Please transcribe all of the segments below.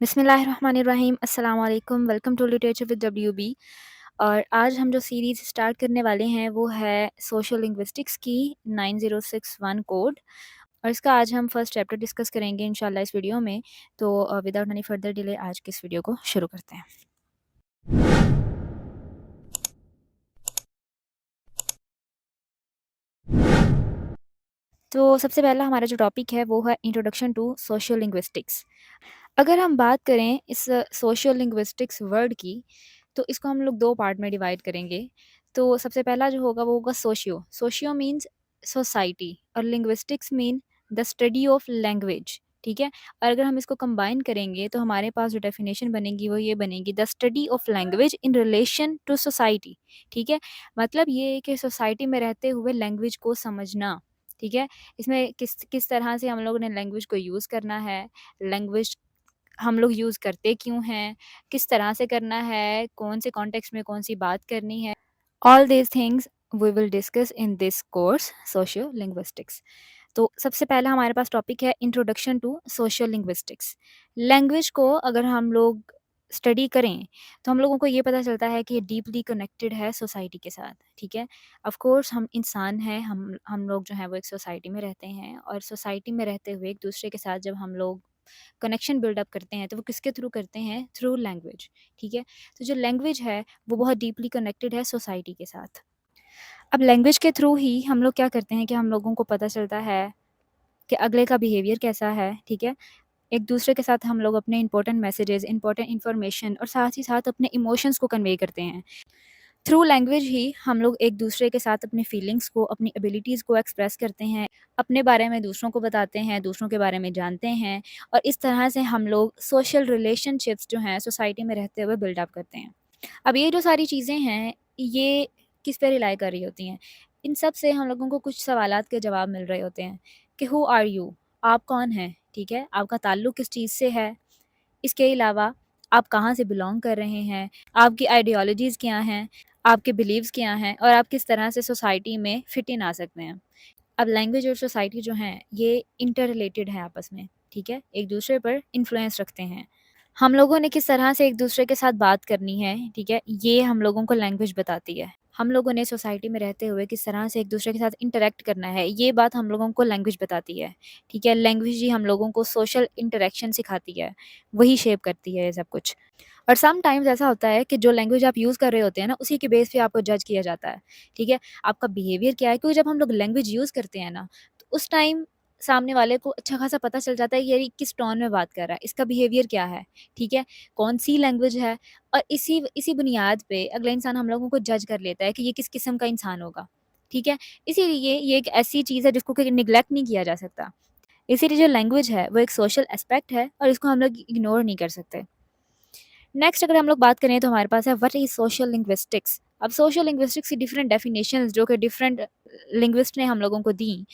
बिस्मिल्लाहिर्रहमानिर्रहीम अस्सलाम वालेकुम welcome to literature with WB. और आज हम जो सीरीज़ स्टार्ट करने वाले हैं वो है सोशल लिंग्विस्टिक्स की 9061 कोड। और इसका आज हम फर्स्ट चैप्टर डिस्कस करेंगे इंशाल्लाह इस वीडियो में। तो विदाउट एनी फर्दर डिले आज के इस वीडियो को शुरू करते हैं। तो सबसे पहला हमारा जो टॉपिक है वो है इंट्रोडक्शन टू सोशल लिंग्विस्टिक्स। अगर हम बात करें इस सोशल लिंग्विस्टिक्स वर्ड की, तो इसको हम लोग 2 पार्ट में डिवाइड करेंगे। तो सबसे पहला जो होगा वो होगा सोशियो। सोशियो मीन्स सोसाइटी और linguistics mean the study of language, ठीक है? और अगर हम इसको कंबाइन करेंगे तो हमारे पास जो डेफिनेशन बनेगी वो ये बनेगी, the study of language in relation to society, ठीक है? मतलब ये है कि सोसाइटी में रहते हुए लैंग्वेज को समझना, ठीक है? इसमें किस किस तरह से हम लोगों ने लैंग्वेज को यूज़ करना है, लैंग्वेज हम लोग यूज़ करते क्यों हैं, किस तरह से करना है, कौन से कॉन्टेक्स्ट में कौन-सी बात करनी है। All these things we will discuss in this course socio linguistics. तो सबसे पहला हमारे पास टॉपिक है introduction to social linguistics. Language को अगर हम लोग स्टडी करें, तो हम लोगों को ये पता चलता है कि ये डीपली कनेक्टेड है सोसाइटी के साथ, ठीक है? ऑफ़ कोर्स हम इंसान हैं, हम लोग जो हैं वो एक सोसाइटी में रहते हैं और सोसाइटी में रहते हुए एक-दूसरे के साथ जब हम लोग कनेक्शन बिल्डअप करते हैं, तो वो किसके थ्रू करते हैं? थ्रू लैंग्वेज, ठीक है? तो जो लैंग्वेज है, वो बहुत डीपली कनेक्टेड है सोसाइटी के साथ। अब लैंग्वेज के थ्रू ही हम लोग क्या करते हैं कि हम लोगों को पता चलता है कि अगले का बिहेवियर कैसा है, ठीक है? एक-दूसरे के साथ हम लोग अपने इम्पोर्टेंट मैसेजेस, इम्पोर्टेंट इन्फॉर्मेशन और साथ ही साथ अपने इमोशंस को कन्वे करते हैं। थ्रू लैंग्वेज ही हम लोग एक-दूसरे के साथ अपनी फीलिंग्स को, अपनी एबिलिटीज़ को एक्सप्रेस करते हैं, अपने बारे में दूसरों को बताते हैं, दूसरों के बारे में जानते हैं और इस तरह से हम लोग सोशल रिलेशनशिप्स जो हैं सोसाइटी में रहते हुए बिल्ड अप करते हैं। अब ये जो सारी चीज़ें हैं, ये किस पे रिलाई कर रही होती हैं? इन सब से हम लोगों को कुछ सवालात के जवाब मिल रहे होते हैं कि हू आर यू? आप कौन हैं? ठीक है? आपका ताल्लुक किस चीज़ से है? इसके अलावा आप कहाँ से बिलॉन्ग कर रहे हैं? आपकी आइडियोलॉजीज़ क्या हैं? आपके बिलीव्स क्या हैं? और आप किस तरह से सोसाइटी में फिट इन आ सकते हैं? अब लैंग्वेज और सोसाइटी जो हैं, ये इंटर रिलेटेड हैं आपस में, ठीक है? एक-दूसरे पर इन्फ्लुएंस रखते हैं। हम लोगों ने किस तरह से एक-दूसरे के साथ बात करनी है, ठीक है? ये हम लोगों को लैंग्वेज बताती है। हम लोगों ने सोसाइटी में रहते हुए किस तरह से एक-दूसरे के साथ इंटरैक्ट करना है, ये बात हम लोगों को लैंग्वेज बताती है, ठीक है? लैंग्वेज ही हम लोगों को सोशल इंटरैक्शन सिखाती है, वही शेप करती है ये सब कुछ। और सम टाइम्स ऐसा होता है कि जो लैंग्वेज आप यूज़ कर रहे होते हैं ना, उसी के बेस पे आपको जज किया जाता है, ठीक है? आपका बिहेवियर क्या है, क्योंकि जब हम लोग लैंग्वेज यूज़ करते हैं ना, तो उस टाइम सामने वाले को अच्छा खासा पता चल जाता है कि ये किस टोन में बात कर रहा है, इसका बिहेवियर क्या है, ठीक है? कौन-सी लैंग्वेज है और इसी इसी बुनियाद पे अगला इंसान हम लोगों को जज कर लेता है कि ये किस किस्म का इंसान होगा, ठीक है? इसीलिए ये एक ऐसी चीज़ है जिसको कि निग्लेक्ट नहीं किया जा सकता। इसीलिए जो लैंग्वेज है, वो एक सोशल एस्पेक्ट है और इसको हम लोग इग्नोर नहीं कर सकते। नेक्स्ट अगर हम लोग बात करें तो हमारे पास है व्हाट इज़ सोशल लिंग्विस्टिक्स। अब सोशल लिंग्विस्टिक्स की डिफरेंट डेफिनेशंस जो कि डिफरेंट लिंग्विस्ट ने हम लोगों को दी,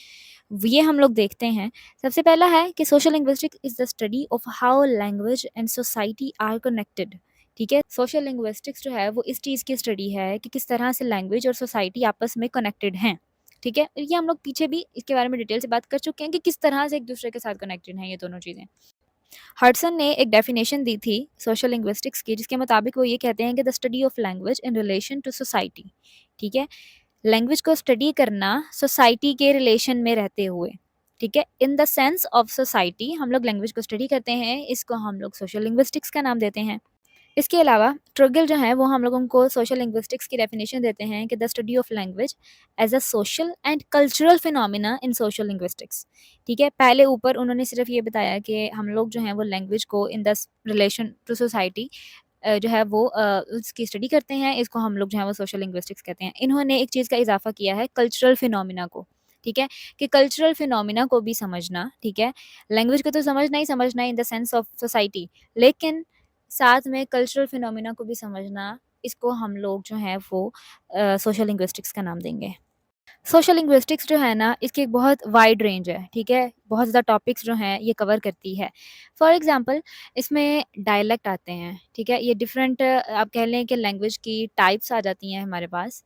ये हम लोग देखते हैं। सबसे पहला है कि social linguistics is the study of how language and society are connected, ठीक है? सोशल लिंग्विस्टिक्स जो है वो इस चीज़ की स्टडी है कि किस तरह से लैंग्वेज और सोसाइटी आपस में कनेक्टेड हैं, ठीक है? ये हम लोग पीछे भी इसके बारे में डिटेल से बात कर चुके हैं कि किस तरह से एक-दूसरे के साथ कनेक्टेड हैं ये दोनों चीज़ें। हडसन ने एक डेफिनेशन दी थी सोशल लिंग्विस्टिक्स की, जिसके मुताबिक वो ये कहते हैं कि the study of language in relation to society, ठीक है? लैंग्वेज को स्टडी करना सोसाइटी के रिलेशन में रहते हुए, ठीक है? In the sense of society हम लोग लैंग्वेज को स्टडी करते हैं, इसको हम लोग सोशल लिंग्विस्टिक्स का नाम देते हैं। इसके अलावा ट्रुगिल जो है वो हम लोगों को सोशल लिंग्विस्टिक्स की डेफिनेशन देते हैं कि the study of language as a social and cultural phenomena in social linguistics, ठीक है? पहले ऊपर उन्होंने सिर्फ ये बताया कि हम लोग जो हैं वो लैंग्वेज को in the relation to society जो है वो उसकी स्टडी करते हैं, इसको हम लोग जो है वो सोशल लिंग्विस्टिक्स कहते हैं। इन्होंने एक चीज़ का इजाफा किया है कल्चरल फिनोमिना को, ठीक है? कि कल्चरल फिनोमिना को भी समझना, ठीक है? लैंग्वेज को तो समझना ही समझना है in the sense of society, लेकिन साथ में कल्चरल फिनोमिना को भी समझना, इसको हम लोग जो हैं वो सोशल लिंग्विस्टिक्स का नाम देंगे। सोशल लिंग्विस्टिक्स जो है ना, इसकी एक बहुत वाइड रेंज है, ठीक है? बहुत ज़्यादा टॉपिक्स जो हैं ये कवर करती है। फॉर एग्ज़ाम्पल इसमें डायलेक्ट आते हैं, ठीक है? ये डिफरेंट आप कह लें कि लैंग्वेज की टाइप्स आ जाती हैं हमारे पास।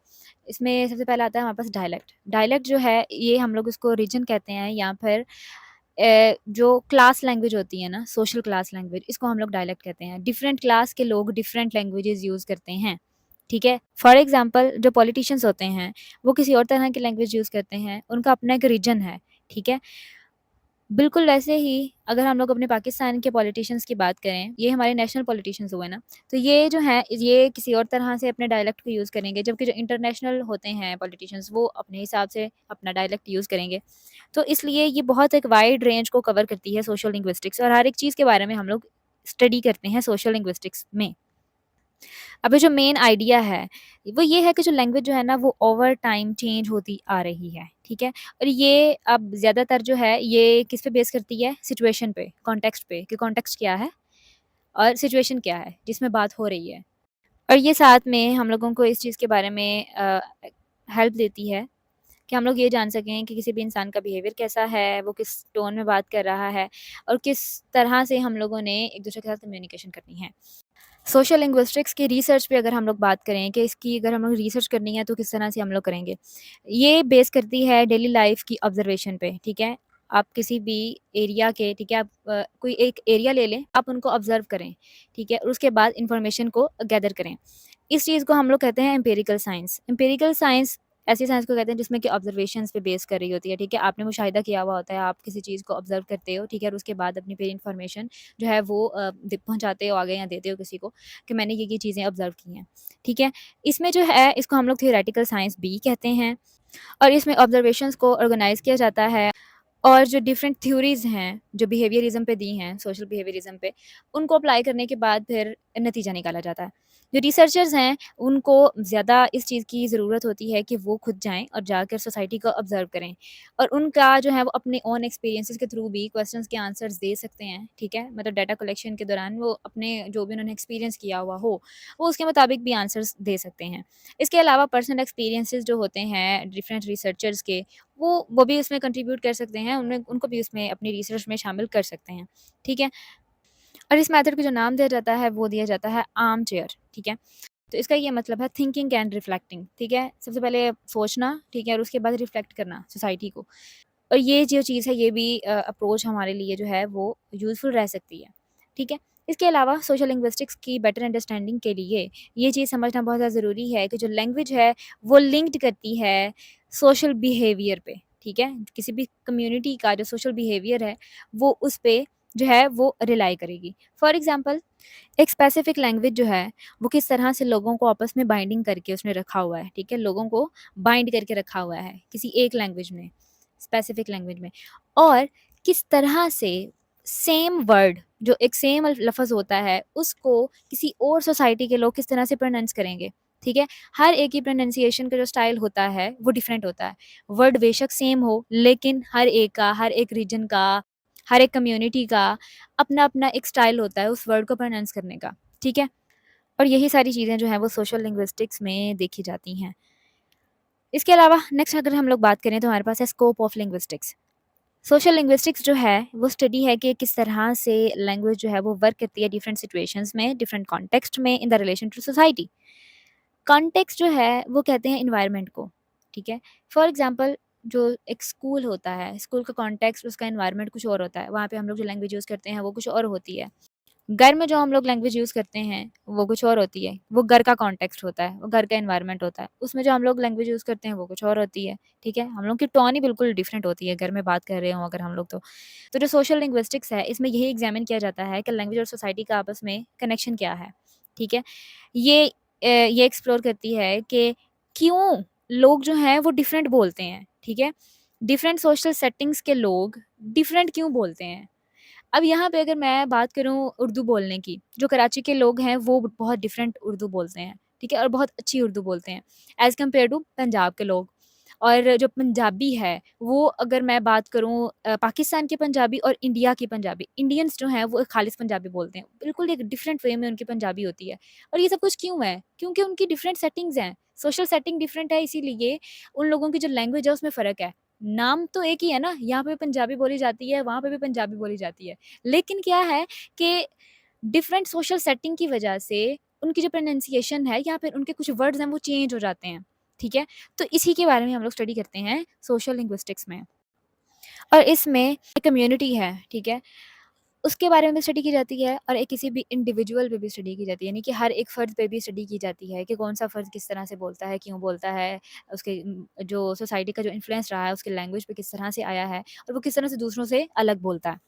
इसमें सबसे पहला आता है हमारे पास डायलेक्ट। डायलेक्ट जो है ये हम लोग इसको रीजन कहते हैं या फिर जो क्लास लैंग्वेज होती है ना, सोशल क्लास लैंग्वेज, इसको हम लोग डायलेक्ट कहते हैं। डिफरेंट क्लास के लोग डिफरेंट लैंग्वेजेज़ यूज़ करते हैं, ठीक है? फॉर एग्ज़ाम्पल जो पॉलिटिशियंस होते हैं, वो किसी और तरह की लैंग्वेज यूज़ करते हैं, उनका अपना एक रीजन है, ठीक है? बिल्कुल वैसे ही अगर हम लोग अपने पाकिस्तान के पॉलिटिशियंस की बात करें, ये हमारे नेशनल पॉलिटिशियंस हुए ना, तो ये जो हैं, ये किसी और तरह से अपने डायलेक्ट को यूज़ करेंगे, जबकि जो इंटरनेशनल होते हैं पॉलिटिशियंस, वो अपने हिसाब से अपना डायलेक्ट यूज़ करेंगे। तो इसलिए ये बहुत एक वाइड रेंज को कवर करती है सोशल लिंग्विस्टिक्स, और हर एक चीज़ के बारे में हम लोग स्टडी करते हैं सोशल लिंग्विस्टिक्स में। अभी जो मेन आइडिया है, वो ये है कि जो लैंग्वेज जो है ना, वो ओवर टाइम चेंज होती आ रही है, ठीक है? और ये अब ज़्यादातर जो है, ये किस पे बेस करती है? सिचुएशन पे, कॉन्टेक्स्ट पे, कि कॉन्टेक्स्ट क्या है और सिचुएशन क्या है जिसमें बात हो रही है। और ये साथ में हम लोगों को इस चीज़ के बारे में हेल्प देती है कि हम लोग ये जान सकें कि किसी भी इंसान का बिहेवियर कैसा है, वो किस टोन में बात कर रहा है, और किस तरह से हम लोगों ने एक-दूसरे के साथ कम्युनिकेशन करनी है। सोशल लिंग्विस्टिक्स की रिसर्च पे अगर हम लोग बात करें कि इसकी अगर हम लोग रिसर्च करनी है, तो किस तरह से हम लोग करेंगे। ये बेस करती है डेली लाइफ़ की ऑब्ज़र्वेशन पे, ठीक है? आप किसी भी एरिया के, ठीक है, आप कोई एक एरिया ले लें, आप उनको ऑब्ज़र्व करें, ठीक है? और उसके बाद इन्फॉर्मेशन को गैदर करें। इस चीज़ को हम लोग कहते हैं एम्पिरिकल साइंस। एम्पिरिकल साइंस ऐसी साइंस को कहते हैं जिसमें कि ऑब्जर्वेशंस पे बेस कर रही होती है, ठीक है? आपने मुशाहिदा किया हुआ होता है, आप किसी चीज़ को ऑब्ज़र्व करते हो, ठीक है? और उसके बाद अपनी फिर इन्फॉर्मेशन जो है वो पहुँचाते हो आगे, या देते हो किसी को कि मैंने ये चीज़ें ऑब्ज़र्व की हैं, ठीक है? इसमें जो है, इसको हम लोग थ्योरेटिकल साइंस भी कहते हैं, और इसमें ऑब्जर्वेशंस को ऑर्गेनाइज़ किया जाता है। और जो डिफरेंट थ्योरीज़ हैं, जो बिहेवियरिज़्म पे दी हैं, सोशल बिहेवियरिज़्म पे, उनको अप्लाई करने के बाद फिर नतीजा निकाला जाता है। जो रिसर्चर्स हैं, उनको ज़्यादा इस चीज़ की ज़रूरत होती है कि वो खुद जाएँ और जाकर सोसाइटी को ऑब्ज़र्व करें, और उनका जो है वो अपने ओन एक्सपीरियंसेस के थ्रू भी क्वेश्चंस के आंसर्स दे सकते हैं, ठीक है? मतलब डाटा कलेक्शन के दौरान वो अपने जो भी उन्होंने एक्सपीरियंस किया हुआ हो, वो उसके मुताबिक भी आंसर्स दे सकते हैं। इसके अलावा पर्सनल एक्सपीरियंसेस जो होते हैं डिफरेंट रिसर्चर्स के, वो भी उसमें कंट्रीब्यूट कर सकते हैं, उनमें उनको भी उसमें अपनी रिसर्च में शामिल कर सकते हैं, ठीक है? और इस मेथड को जो नाम दिया जाता है, वो दिया जाता है आर्म चेयर, ठीक है? तो इसका ये मतलब है थिंकिंग एंड रिफ्लेक्टिंग, ठीक है? सबसे पहले सोचना, ठीक है? और उसके बाद रिफ्लेक्ट करना सोसाइटी को। और ये जो चीज़ है, ये भी अप्रोच हमारे लिए जो है वो यूज़फुल रह सकती है, ठीक है? इसके अलावा सोशल लिंग्विस्टिक्स की बेटर अंडरस्टैंडिंग के लिए ये चीज़ समझना बहुत ज़्यादा ज़रूरी है कि जो लैंग्वेज है, वो लिंक्ड करती है सोशल बिहेवियर पे, ठीक है? किसी भी कम्युनिटी का जो सोशल बिहेवियर है, वो उस पे जो है वो रिलाई करेगी। फॉर एग्ज़ाम्पल, एक स्पेसिफिक लैंग्वेज जो है, वो किस तरह से लोगों को आपस में बाइंडिंग करके उसने रखा हुआ है, ठीक है? लोगों को बाइंड करके रखा हुआ है किसी एक लैंग्वेज में, स्पेसिफिक लैंग्वेज में, और किस तरह से सेम वर्ड, जो एक सेम लफ़्ज़ होता है, उसको किसी और सोसाइटी के लोग किस तरह से प्रोनाउंस करेंगे, ठीक है? हर एक की प्रोनंसिएशन का जो स्टाइल होता है, वो डिफरेंट होता है। वर्ड बेशक सेम हो, लेकिन हर एक का, हर एक रीजन का, हर एक कम्युनिटी का अपना-अपना एक स्टाइल होता है उस वर्ड को प्रोनाउंस करने का, ठीक है? और यही सारी चीज़ें जो हैं वो सोशल लिंग्विस्टिक्स में देखी जाती हैं। इसके अलावा नेक्स्ट अगर हम लोग बात करें, तो हमारे पास है scope of linguistics. Social linguistics जो है, वो स्टडी है कि किस तरह से लैंग्वेज जो है वो वर्क करती है डिफरेंट सिचुएशंस में, डिफरेंट कॉन्टेक्स्ट में, in the relation to society. Context जो है, वो कहते हैं एनवायरनमेंट को, ठीक है? फॉर एग्ज़ाम्पल, जो एक स्कूल होता है, स्कूल का कॉन्टेक्स्ट, उसका एनवायरनमेंट कुछ और होता है, वहाँ पे हम लोग जो लैंग्वेज यूज़ करते हैं, वो कुछ और होती है। घर में जो हम लोग लैंग्वेज यूज़ करते हैं, वो कुछ और होती है, वो घर का कॉन्टेक्स्ट होता है, वो घर का एनवायरनमेंट होता है। उसमें जो हम लोग लैंग्वेज यूज़ करते हैं, वो कुछ और होती है, ठीक है? हम लोग की टोन ही बिल्कुल डिफरेंट होती है, घर में बात कर रहे हों अगर हम लोग तो। तो जो सोशल लिंग्विस्टिक्स है, इसमें यही एग्ज़ामिन किया जाता है कि लैंग्वेज और सोसाइटी का आपस में कनेक्शन क्या है, ठीक है? ये एक्सप्लोर करती है कि क्यों लोग जो हैं वो डिफरेंट बोलते हैं, ठीक है? डिफरेंट सोशल सेटिंग्स के लोग डिफरेंट क्यों बोलते हैं? अब यहाँ पे अगर मैं बात करूँ उर्दू बोलने की, जो कराची के लोग हैं वो बहुत डिफरेंट उर्दू बोलते हैं, ठीक है? और बहुत अच्छी उर्दू बोलते हैं, एज़ कम्पेयर टू पंजाब के लोग। और जो पंजाबी है, वो अगर मैं बात करूँ पाकिस्तान की पंजाबी और इंडिया की पंजाबी, इंडियंस जो हैं वो एक खालिस पंजाबी बोलते हैं। बिल्कुल एक डिफरेंट वे में उनकी पंजाबी होती है, और ये सब कुछ क्यों है? क्योंकि उनकी डिफरेंट सेटिंग्स हैं, सोशल सेटिंग डिफरेंट है, इसीलिए उन लोगों की जो लैंग्वेज है उसमें फ़र्क है। नाम तो एक ही है ना, यहाँ पे पंजाबी बोली जाती है, वहाँ पे भी पंजाबी बोली जाती है। लेकिन क्या है कि डिफरेंट सोशल सेटिंग की वजह से उनकी जो प्रोनंसिएशन है, या फिर उनके कुछ वर्ड्स हैं वो चेंज हो जाते हैं, ठीक है? तो इसी के बारे में हम लोग स्टडी करते हैं सोशल लिंग्विस्टिक्स में। और इसमें एक कम्युनिटी है, ठीक है? उसके बारे में भी स्टडी की जाती है और एक किसी भी इंडिविजुअल पे भी स्टडी की जाती है, यानी कि हर एक फ़र्द पे भी स्टडी की जाती है कि कौन-सा फ़र्द किस तरह से बोलता है, क्यों बोलता है, उसके जो सोसाइटी का जो इन्फ्लुएंस रहा है, उसकी लैंग्वेज पे किस तरह से आया है और वो किस तरह से दूसरों से अलग बोलता है।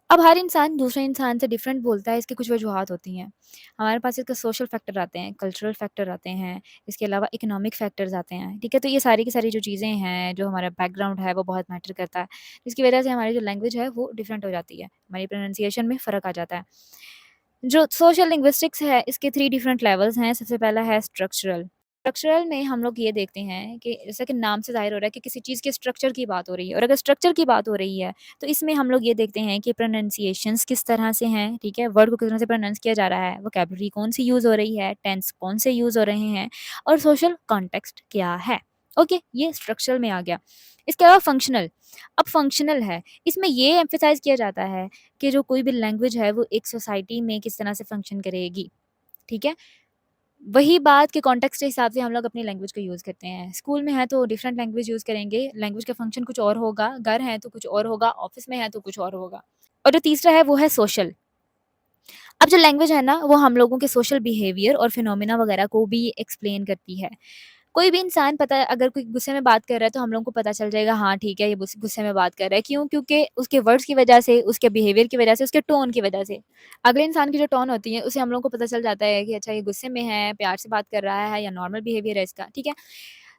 अब हर इंसान दूसरे इंसान से डिफरेंट बोलता है, इसकी कुछ वजूहत होती हैं। हमारे पास इसके सोशल फैक्टर आते हैं, कल्चरल फैक्टर आते हैं, इसके अलावा इकोनॉमिक फैक्टर्स आते हैं, ठीक है? तो ये सारी की सारी जो चीज़ें हैं, जो हमारा बैकग्राउंड है, वो बहुत मैटर करता है। जिसकी वजह से हमारी जो लैंग्वेज है, वो डिफरेंट हो जाती है, हमारी प्रोनंसिएशन में फ़र्क आ जाता है। जो सोशल लिंग्विस्टिक्स है, इसके 3 डिफरेंट लेवल्स हैं। सबसे पहला है स्ट्रक्चरल। स्ट्रक्चरल में हम लोग ये देखते हैं कि जैसा कि नाम से ज़ाहिर हो रहा है कि किसी चीज़ के स्ट्रक्चर की बात हो रही है, और अगर स्ट्रक्चर की बात हो रही है, तो इसमें हम लोग ये देखते हैं कि प्रोनंसिएशंस किस तरह से हैं, ठीक है? वर्ड को किस तरह से प्रोनाउंस किया जा रहा है, वोकैब्युलरी कौन-सी यूज़ हो रही है, टेंस कौन से यूज़ हो रहे हैं और सोशल कॉन्टेक्स्ट क्या है। ओके, ये स्ट्रक्चरल में आ गया। इसके अलावा फंक्शनल। अब फंक्शनल है, इसमें ये एम्फसाइज़ किया जाता है कि जो कोई भी लैंग्वेज है वो एक सोसाइटी में किस तरह से फंक्शन करेगी, ठीक है? वही बात के कॉन्टेक्स्ट के हिसाब से हम लोग अपनी लैंग्वेज को यूज़ करते हैं। स्कूल में है तो डिफरेंट लैंग्वेज यूज़ करेंगे, लैंग्वेज का फंक्शन कुछ और होगा, घर है तो कुछ और होगा, ऑफ़िस में है तो कुछ और होगा। और जो तीसरा है वो है सोशल। अब जो लैंग्वेज है ना, वो हम लोगों के सोशल बिहेवियर और फिनोमेना वगैरह को भी एक्सप्लेन करती है। कोई भी इंसान पता है अगर कोई गुस्से में बात कर रहा है तो हम लोगों को पता चल जाएगा, हाँ ठीक है, ये गुस्से में बात कर रहा है। क्यों? क्योंकि उसके वर्ड्स की वजह से, उसके बिहेवियर की वजह से, उसके टोन की वजह से। अगले इंसान की जो टोन होती है उसे हम लोगों को पता चल जाता है कि अच्छा ये गुस्से में है, प्यार से बात कर रहा है या नॉर्मल बिहेवियर है इसका, ठीक है?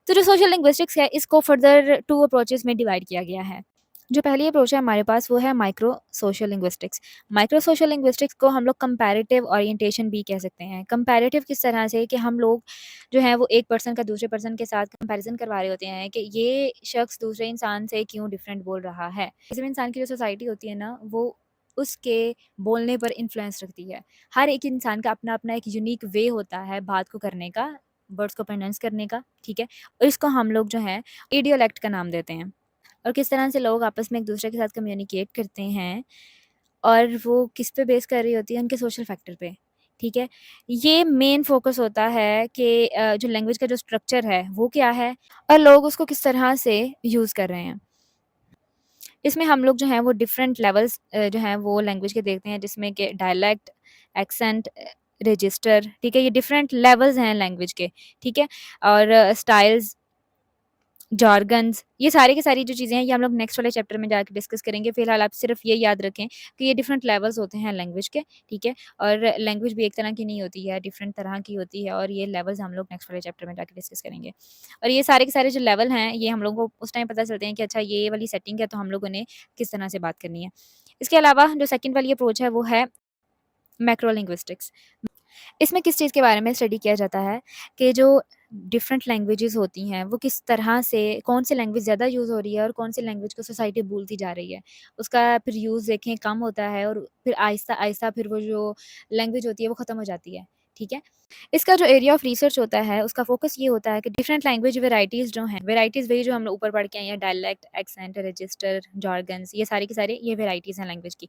तो जो सोशल लिंग्विस्टिक्स है इसको फर्दर 2 अप्रोचेज़ में डिवाइड किया गया है। जो पहली अप्रोच है हमारे पास वो है micro social linguistics. Micro social linguistics को हम लोग कंपैरेटिव ओरिएंटेशन भी कह सकते हैं। कंपैरेटिव किस तरह से कि हम लोग जो है वो एक पर्सन का दूसरे पर्सन के साथ कंपैरिज़न करवा रहे होते हैं कि ये शख्स दूसरे इंसान से क्यों डिफरेंट बोल रहा है। किसी भी इंसान की जो सोसाइटी होती है ना, वो उसके बोलने पर इन्फ्लुएंस रखती है। हर एक इंसान का अपना-अपना एक यूनिक वे होता है बात को करने का, वर्ड्स को प्रोनाउंस करने का, ठीक है? और इसको हम लोग जो है इडियोलेक्ट का नाम देते हैं। और किस तरह से लोग आपस में एक-दूसरे के साथ कम्युनिकेट करते हैं और वो किस पे बेस कर रही होती है, उनके सोशल फैक्टर पे, ठीक है? ये मेन फ़ोकस होता है कि जो लैंग्वेज का जो स्ट्रक्चर है, वो क्या है और लोग उसको किस तरह से यूज़ कर रहे हैं। इसमें हम लोग जो हैं वो डिफरेंट लेवल्स जो हैं वो लैंग्वेज के देखते हैं, जिसमें कि डायलेक्ट, एक्सेंट, रजिस्टर, ठीक है? ये डिफरेंट लेवल्स हैं लैंग्वेज के, ठीक है? और स्टाइल्स, जॉर्गन्स, ये सारी की सारी जो चीज़ें हैं ये हम लोग नेक्स्ट वाले चैप्टर में जाके डिस्कस करेंगे। फिलहाल आप सिर्फ ये याद रखें कि ये डिफरेंट लेवल्स होते हैं लैंग्वेज के, ठीक है? और लैंग्वेज भी एक तरह की नहीं होती है, डिफरेंट तरह की होती है और ये लेवल्स हम लोग नेक्स्ट वाले चैप्टर में जाके डिस्कस करेंगे। और ये सारे के सारे जो लेवल हैं, ये हम लोगों को उस टाइम पता चलते हैं कि अच्छा ये वाली सेटिंग है तो हम लोगों ने किस तरह से बात करनी है। इसके अलावा जो सेकंड वाली अप्रोच है वो है मैक्रो लिंग्विस्टिक्स। इसमें किस चीज़ के बारे में स्टडी किया जाता है कि जो डिफरेंट लैंग्वेजेज़ होती हैं, वो किस तरह से कौन-सी लैंग्वेज ज़्यादा यूज़ हो रही है और कौन-सी लैंग्वेज को सोसाइटी भूलती जा रही है। उसका फिर यूज़ देखें कम होता है और फिर आहिस्ता-आहिस्ता फिर वो जो लैंग्वेज होती है वो ख़त्म हो जाती है, ठीक है? इसका जो एरिया ऑफ रिसर्च होता है, उसका फ़ोकस ये होता है कि डिफरेंट लैंग्वेज वैराइटीज़ जो हैं, वैराइटीज़ वही जो हम लोग ऊपर पढ़ के आए हैं, डायलेक्ट, एक्सेंट, रजिस्टर, जॉर्गन्स, ये सारे के सारे ये वैराइटीज़ हैं लैंग्वेज की।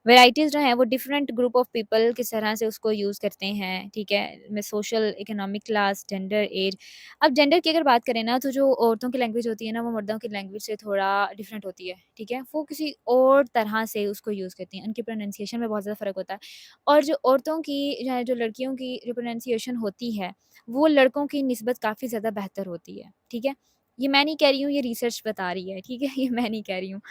वैराइटीज़ जो हैं वो डिफरेंट ग्रुप ऑफ पीपल किस तरह से उसको यूज़ करते हैं, ठीक है? में social, economic class, gender, age. अब जेंडर की अगर बात करें ना, तो जो औरतों की लैंग्वेज होती है ना, वो मर्दों की लैंग्वेज से थोड़ा डिफरेंट होती है, ठीक है? वो किसी और तरह से उसको यूज़ करती हैं, उनकी प्रोनंसिएशन में बहुत ज़्यादा फ़र्क होता है। और जो औरतों की जो लड़कियों की जो प्रोनंसिएशन होती है, वो लड़कों की निस्बत काफ़ी ज़्यादा बेहतर होती है, ठीक है? ये मैं नहीं कह रही हूँ, ये रिसर्च बता रही है, ठीक है? ये मैं नहीं कह रही हूँ।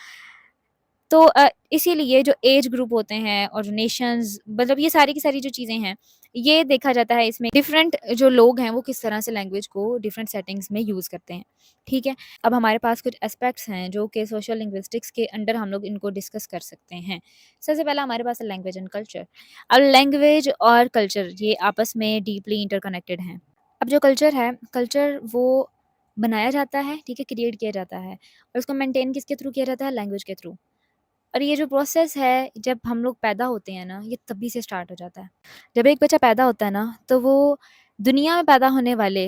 तो इसीलिए जो एज ग्रुप होते हैं और जो नेशंस, मतलब ये सारी की सारी जो चीज़ें हैं, ये देखा जाता है इसमें डिफरेंट जो लोग हैं वो किस तरह से लैंग्वेज को डिफरेंट सेटिंग्स में यूज़ करते हैं, ठीक है? अब हमारे पास कुछ एस्पेक्ट्स हैं जो कि सोशल लिंग्विस्टिक्स के अंडर हम लोग इनको डिस्कस कर सकते हैं। सबसे पहला हमारे पास है लैंग्वेज एंड कल्चर। अब लैंग्वेज और कल्चर ये आपस में डीपली इंटरकनेक्टेड हैं। अब जो कल्चर है, कल्चर वो बनाया जाता है, ठीक है? क्रिएट किया जाता है और उसको मेंटेन किसके थ्रू किया जाता है? लैंग्वेज के थ्रू। और ये जो प्रोसेस है, जब हम लोग पैदा होते हैं ना, ये तभी से स्टार्ट हो जाता है। जब एक बच्चा पैदा होता है ना, तो वो दुनिया में पैदा होने वाले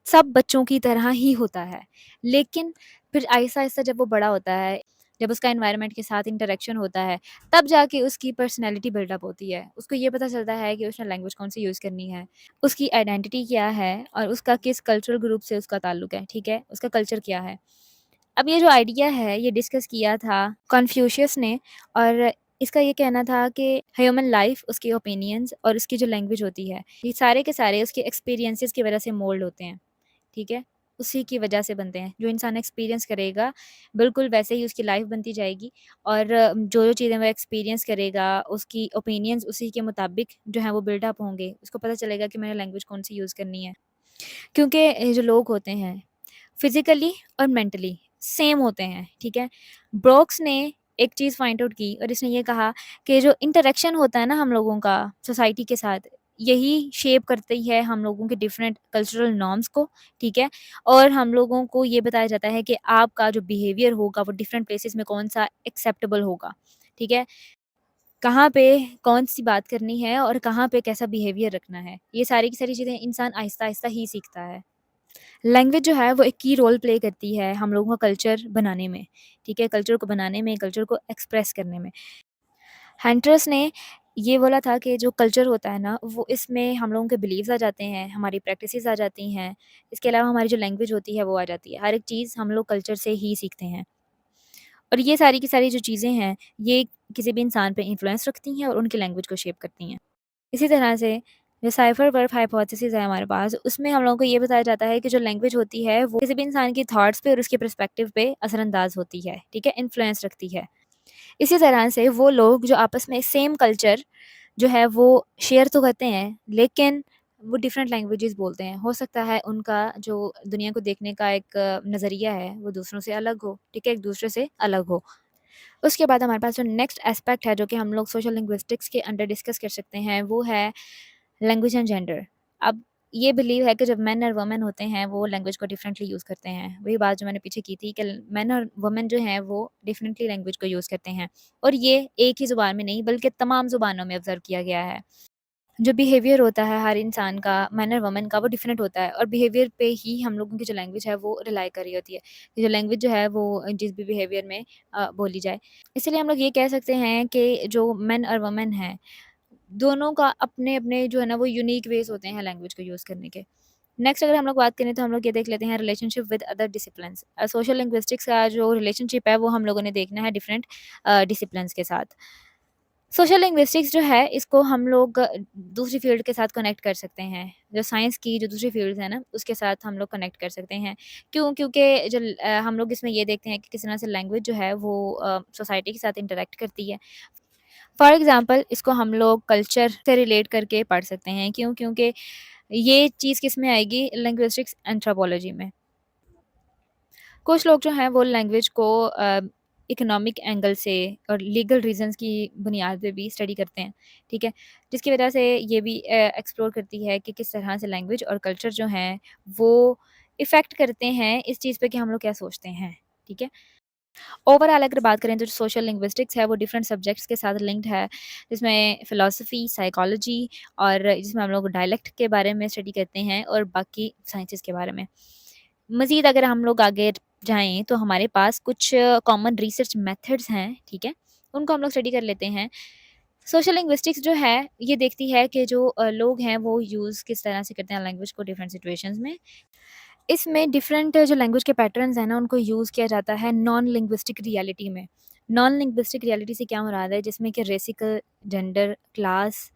सब बच्चों की तरह ही होता है। लेकिन फिर आहिस्ता-आहिस्ता जब वो बड़ा होता है, जब उसका एनवायरनमेंट के साथ इंटरैक्शन होता है, तब जाके उसकी पर्सनैलिटी बिल्डअप होती है। उसको ये पता चलता है कि उसने लैंग्वेज कौन-सी यूज़ करनी है, उसकी आइडेंटिटी क्या है और उसका किस कल्चरल ग्रुप से उसका ताल्लुक है, ठीक है? उसका कल्चर क्या है। अब ये जो आइडिया है ये डिस्कस किया था कन्फ्यूशियस ने, और इसका ये कहना था कि ह्यूमन लाइफ, उसके ओपिनियंस और उसकी जो लैंग्वेज होती है, ये सारे के सारे उसके एक्सपीरियंसेस की वजह से मोल्ड होते हैं, ठीक है? उसी की वजह से बनते हैं। जो इंसान एक्सपीरियंस करेगा, बिल्कुल वैसे ही उसकी लाइफ बनती जाएगी, और जो-जो चीज़ें वो एक्सपीरियंस करेगा, उसकी ओपिनियंस उसी के मुताबिक जो है वो बिल्ड अप होंगे। उसको पता चलेगा कि मैंने लैंग्वेज कौन-सी यूज़ करनी है। क्योंकि ये जो लोग होते हैं फिज़िकली और मेंटली सेम होते हैं, ठीक है? ब्रोक्स ने एक चीज़ फाइंड आउट की और इसने ये कहा कि जो इंटरैक्शन होता है ना हम लोगों का सोसाइटी के साथ, यही शेप करती है हम लोगों के डिफरेंट कल्चरल नॉर्म्स को, ठीक है? और हम लोगों को ये बताया जाता है कि आपका जो बिहेवियर होगा वो डिफरेंट प्लेसेस में कौन-सा एक्सेप्टेबल होगा, ठीक है? कहाँ पे कौन-सी बात करनी है और कहाँ पे कैसा बिहेवियर रखना है। ये सारी की सारी चीज़ें इंसान आहिस्ता-आहिस्ता ही सीखता है। लैंग्वेज जो है वो एक की रोल प्ले करती है हम लोगों का कल्चर बनाने में, ठीक है? कल्चर को बनाने में, कल्चर को एक्सप्रेस करने में। हंटर्स ने ये बोला था कि जो कल्चर होता है ना, वो इसमें हम लोगों के बिलीव्स आ जाते हैं, हमारी प्रैक्टिसेस आ जाती हैं, इसके अलावा हमारी जो लैंग्वेज होती है वो आ जाती है। हर एक चीज़ हम लोग कल्चर से ही सीखते हैं, और ये सारी की सारी जो चीज़ें हैं, ये किसी भी इंसान पे इन्फ्लुएंस रखती हैं और उनकी लैंग्वेज को शेप करती हैं। इसी तरह से जो साइफ़र वर्ब हाइपोथेसिस है हमारे पास, उसमें हम लोगों को ये बताया जाता है कि जो लैंग्वेज होती है, वो किसी भी इंसान की थॉट्स पे और उसके पर्सपेक्टिव पे असरअंदाज़ होती है, ठीक है? इन्फ्लुएंस रखती है। इसी तरह से वो लोग जो आपस में सेम कल्चर जो है वो शेयर तो करते हैं, लेकिन वो डिफरेंट लैंग्वेजेज़ बोलते हैं। हो सकता है उनका जो दुनिया को देखने का एक नज़रिया है, वो दूसरों से अलग हो, ठीक है? एक-दूसरे से अलग हो। उसके बाद हमारे पास जो नेक्स्ट एस्पेक्ट है, जो कि हम लोग सोशल लिंग्विस्टिक्स के अंडर डिस्कस कर सकते हैं, वो है लैंग्वेज एंड जेंडर। अब ये बिलीव है कि जब मेन और वुमेन होते हैं, वो लैंग्वेज को डिफरेंटली यूज़ करते हैं। वही बात जो मैंने पीछे की थी कि मेन और वुमेन जो हैं, वो डिफरेंटली लैंग्वेज को यूज़ करते हैं, और ये एक ही ज़ुबान में नहीं, बल्कि तमाम ज़ुबानों में ऑब्ज़र्व किया गया है। जो बिहेवियर होता है हर इंसान का, मैन और वुमन का, वो डिफरेंट होता है, और बिहेवियर पे ही हम लोगों की जो लैंग्वेज है वो रिलाई कर रही होती है। कि जो लैंग्वेज जो है वो जिस भी बिहेवियर में बोली जाए। इसलिए हम लोग ये कह सकते हैं कि जो मेन और वुमन हैं, दोनों का अपने-अपने जो है ना वो यूनिक वेज़ होते हैं लैंग्वेज को यूज़ करने के। नेक्स्ट अगर हम लोग बात करें तो हम लोग ये देख लेते हैं relationship with other disciplines. Social linguistics का जो रिलेशनशिप है वो हम लोगों ने देखना है डिफरेंट डिसिप्लिन्स के साथ। सोशल लिंग्विस्टिक्स जो है इसको हम लोग दूसरी फ़ील्ड के साथ कनेक्ट कर सकते हैं। जो साइंस की जो दूसरी फ़ील्ड्स हैं ना, उसके साथ हम लोग कनेक्ट कर सकते हैं। क्यों? क्योंकि जो हम लोग इसमें ये देखते हैं कि किस तरह से लैंग्वेज जो है वो सोसाइटी के साथ इंटरैक्ट करती है। फॉर एग्ज़ाम्पल इसको हम लोग कल्चर से रिलेट करके पढ़ सकते हैं। क्यों? क्योंकि ये चीज़ किसमें आएगी? लिंग्विस्टिक्स एंथ्रोपोलॉजी में। कुछ लोग जो हैं वो लैंग्वेज को इकोनॉमिक एंगल से और लीगल रीज़न्स की बुनियाद पे भी स्टडी करते हैं, ठीक है? जिसकी वजह से ये भी एक्सप्लोर करती है कि किस तरह से लैंग्वेज और कल्चर जो हैं वो इफ़ेक्ट करते हैं इस चीज़ पे कि हम लोग क्या सोचते हैं, ठीक है? ओवरऑल अगर बात करें तो जो सोशल लिंग्विस्टिक्स है वो डिफरेंट सब्जेक्ट्स के साथ लिंक्ड है, जिसमें फ़िलॉसफ़ी, साइकोलॉजी, और जिसमें हम लोग डायलेक्ट के बारे में स्टडी करते हैं और बाकी साइंसेज़ के बारे में। मज़ीद अगर हम लोग आगे जाएँ तो हमारे पास कुछ कॉमन रिसर्च मेथड्स हैं, ठीक है? उनको हम लोग स्टडी कर लेते हैं। सोशल लिंग्विस्टिक्स जो है ये देखती है कि जो लोग हैं वो यूज़ किस तरह से करते हैं लैंग्वेज को डिफरेंट सिचुएशंस में। इसमें डिफरेंट जो लैंग्वेज के पैटर्न्स हैं ना, उनको यूज़ किया जाता है नॉन लिंग्विस्टिक रियलिटी में। नॉन लिंग्विस्टिक रियलिटी से क्या मुराद है? जिसमें कि रेसिकल, जेंडर, क्लास,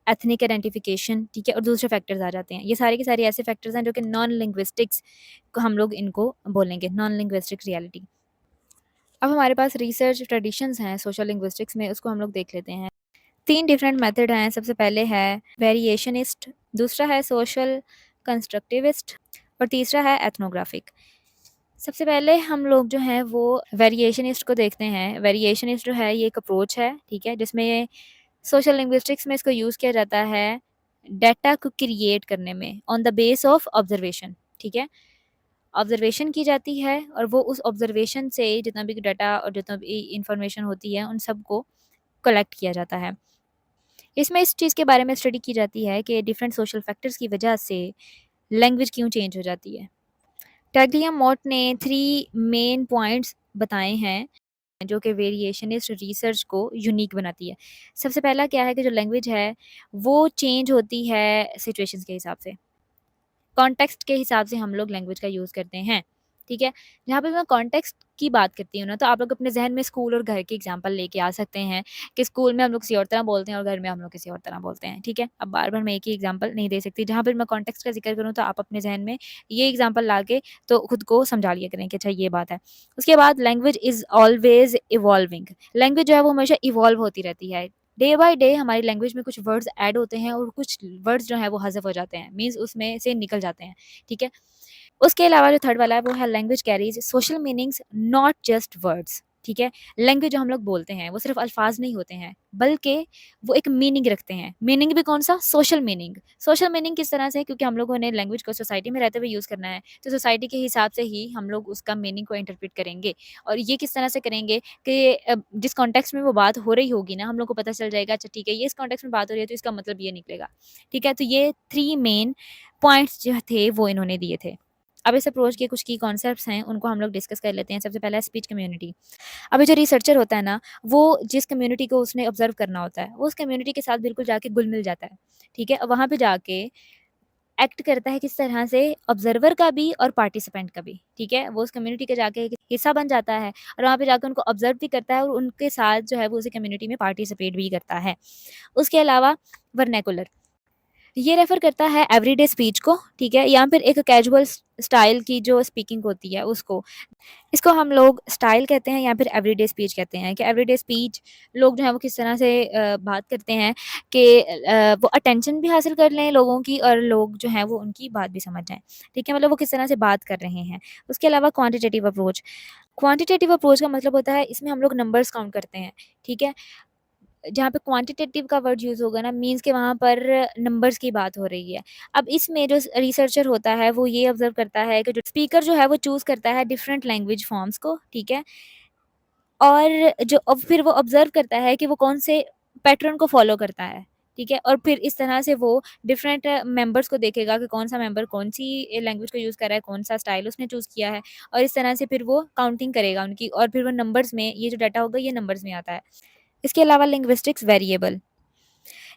एथनिक आइडेंटिफिकेशन, ठीक है? और दूसरे फैक्टर्स आ जाते हैं। ये सारे के सारे ऐसे फैक्टर्स हैं जो कि नॉन लिंग्विस्टिक्स को हम लोग इनको बोलेंगे, नॉन लिंग्विस्टिक रियलिटी। अब हमारे पास रिसर्च ट्रेडिशंस हैं सोशल लिंग्विस्टिक्स में, उसको हम लोग देख लेते हैं। 3 डिफरेंट मेथड हैं। सबसे पहले है वेरिएशनिस्ट, दूसरा है सोशल कंस्ट्रक्टिविस्ट, और तीसरा है एथनोग्राफिक। सबसे पहले हम लोग जो हैं वो वेरिएशनिस्ट को देखते हैं। वेरिएशनिस्ट जो है ये एक अप्रोच है, ठीक है? जिसमें सोशल लिंग्विस्टिक्स में इसको यूज़ किया जाता है डाटा को क्रिएट करने में on the base of observation, ठीक है? ऑब्जर्वेशन की जाती है और वो उस ऑब्जर्वेशन से जितना भी डाटा और जितना भी इंफॉर्मेशन होती है उन सबको कलेक्ट किया जाता है। इसमें इस चीज़ के बारे में स्टडी की जाती है कि डिफरेंट सोशल फैक्टर्स की वजह से लैंग्वेज क्यों चेंज हो जाती है। टैगलिया मॉट ने 3 मेन पॉइंट्स बताए हैं जो कि वेरिएशनिस्ट रिसर्च को यूनिक बनाती है। सबसे पहला क्या है कि जो लैंग्वेज है वो चेंज होती है सिचुएशंस के हिसाब से। कॉन्टेक्स्ट के हिसाब से हम लोग लैंग्वेज का यूज़ करते हैं, ठीक है? जहाँ पे मैं कॉन्टेक्स्ट की बात करती हूँ ना, तो आप लोग अपने ज़हन में स्कूल और घर के एग्ज़ाम्पल लेके आ सकते हैं कि स्कूल में हम लोग किसी और तरह बोलते हैं और घर में हम लोग किसी और तरह बोलते हैं, ठीक है? अब बार-बार मैं एक ही एग्ज़ाम्पल नहीं दे सकती, जहाँ पर मैं कॉन्टेक्स्ट का ज़िक्र करूँ तो आप अपने ज़हन में ये एग्ज़ाम्पल ला के तो खुद को समझा लिया करें कि अच्छा ये बात है। उसके बाद language is always evolving. Language जो है वो हमेशा इवॉल्व होती रहती है। डे बाय डे हमारी लैंग्वेज में कुछ वर्ड्स ऐड होते हैं और कुछ वर्ड्स जो हैं वो हज़फ हो जाते हैं, मीन्स उसमें से निकल जाते हैं, ठीक है? उसके अलावा जो थर्ड वाला है वो है language Carey's social meanings not just words, ठीक है? लैंग्वेज जो हम लोग बोलते हैं वो सिर्फ़ अल्फ़ाज़ नहीं होते हैं, बल्कि वो एक मीनिंग रखते हैं। मीनिंग भी कौन-सा? Social meaning. सोशल मीनिंग किस तरह से? क्योंकि हम लोगों ने लैंग्वेज को सोसाइटी में रहते हुए यूज़ करना है, तो सोसाइटी के हिसाब से ही हम लोग उसका मीनिंग को इंटरप्रेट करेंगे। और ये किस तरह से करेंगे कि जिस कॉन्टेक्स्ट में वो बात हो रही होगी ना, हम लोग को पता चल जाएगा अच्छा ठीक है, ये इस कॉन्टेक्स्ट में बात हो रही है तो इसका मतलब ये निकलेगा, ठीक है? तो ये 3 मेन पॉइंट्स जो थे वो इन्होंने दिए थे। अब इस अप्रोच के कुछ की कॉन्सेप्ट्स हैं, उनको हम लोग डिस्कस कर लेते हैं। सबसे पहला है स्पीच कम्युनिटी। अभी जो रिसर्चर होता है ना, वो जिस कम्युनिटी को उसने ऑब्ज़र्व करना होता है, वो उस कम्युनिटी के साथ बिल्कुल जाके घुल-मिल जाता है, ठीक है? वहाँ पे जाके एक्ट करता है किस तरह से ऑब्ज़र्वर का भी और पार्टिसिपेंट का भी, ठीक है? वो उस कम्युनिटी के जाके एक हिस्सा बन जाता है और वहाँ पे जाके उनको ऑब्ज़र्व भी करता है और उनके साथ जो है वो उसी कम्युनिटी में पार्टिसिपेट भी करता है। उसके अलावा वर्नाक्युलर ये रेफ़र करता है एवरीडे स्पीच को, ठीक है? या फिर एक कैजुअल स्टाइल की जो स्पीकिंग होती है उसको। इसको हम लोग स्टाइल कहते हैं या फिर एवरीडे स्पीच कहते हैं कि एवरीडे स्पीच लोग जो हैं वो किस तरह से बात करते हैं कि वो अटेंशन भी हासिल कर लें लोगों की और लोग जो हैं वो उनकी बात भी समझ जाएँ, ठीक है? मतलब वो किस तरह से बात कर रहे हैं। उसके अलावा क्वांटिटेटिव अप्रोच। क्वांटिटेटिव अप्रोच का मतलब होता है इसमें हम लोग नंबर्स काउंट करते हैं, ठीक है? जहाँ पे क्वांटिटेटिव का वर्ड यूज़ होगा ना मीन्स के वहाँ पर नंबर्स की बात हो रही है। अब इसमें जो रिसर्चर होता है वो ये ऑब्ज़र्व करता है कि जो स्पीकर जो है वो चूज़ करता है डिफरेंट लैंग्वेज फॉर्म्स को, ठीक है? और जो अब फिर वो ऑब्ज़र्व करता है कि वो कौन से पैटर्न को फ़ॉलो करता है, ठीक है? और फिर इस तरह से वो डिफरेंट मेंबर्स को देखेगा कि कौन-सा मेंबर कौन-सी लैंग्वेज को यूज़ कर रहा है, कौन-सा स्टाइल उसने चूज़ किया है और इस तरह से फिर वो काउंटिंग करेगा उनकी और फिर वो नंबर्स में ये जो डाटा होगा ये नंबर्स में आता है। इसके अलावा लिंग्विस्टिक्स वेरिएबल